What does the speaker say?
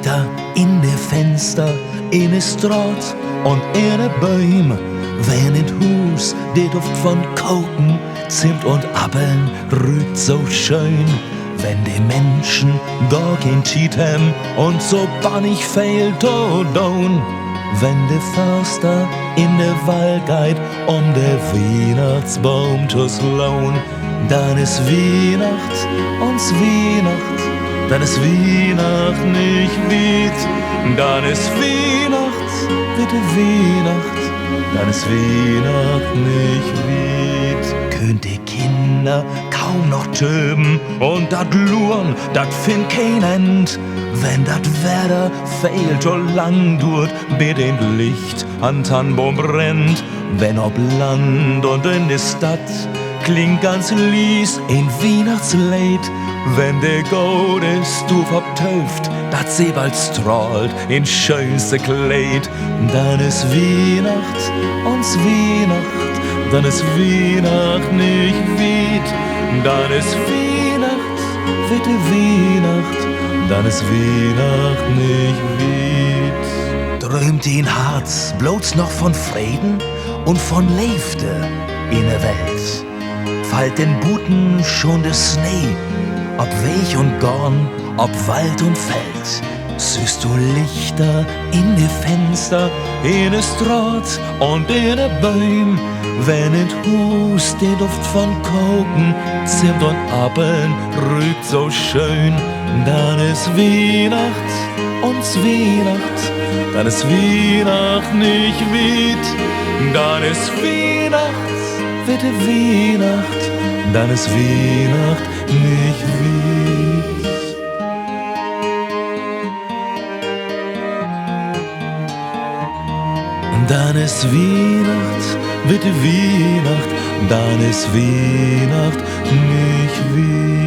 Lichter in de Fenster, in de Straat und in de Bäum. Wenn in Hus der Duft von Koken, Zimt und Appeln rügt so schön. Wenn die Menschen da kein Tiet hem und so bannig fehlt to down. Wenn de Förster in de Wald geht, de Weihnachtsbaum zu slauen, dann ist Weihnacht uns Weihnacht, dann ist Weihnacht nicht weit, dann ist Weihnacht, bitte Weihnacht, dann ist Weihnacht nicht weit. Könnt die Kinder kaum noch töben und dat Luren, dat find kein End. Wenn dat Wetter fehlt und lang dauert, bis den Licht an Tannenbaum brennt. Wenn ob Land und in der Stadt klingt ganz lies ein Weihnachtslied. Wenn der Gottesstuf abtöft, dat sie bald strahlt in schönste Kleid. Dann ist Weihnacht uns Weihnacht, dann ist Weihnacht nicht weit. Dann ist Weihnacht, bitte Weihnacht, dann ist Weihnacht nicht weit. Träumt dein Herz bloß noch von Frieden und von Leifte in der Welt? Fallt den Buten schon der Schnee, ob Weg und Gorn, ob Wald und Feld? Siehst du Lichter in die Fenster, in der Straat und in der Bäum? Wenn in Hus der Duft von Koken, Zimt und Appeln rügt so schön, dann ist Weihnacht uns Weihnacht, dann ist Weihnacht nicht weit, dann ist Weihnacht, bitte Weihnacht, dann ist Weihnacht nicht weit. Dann ist Weihnacht, bitte Weihnacht, dann ist Weihnacht nicht weit.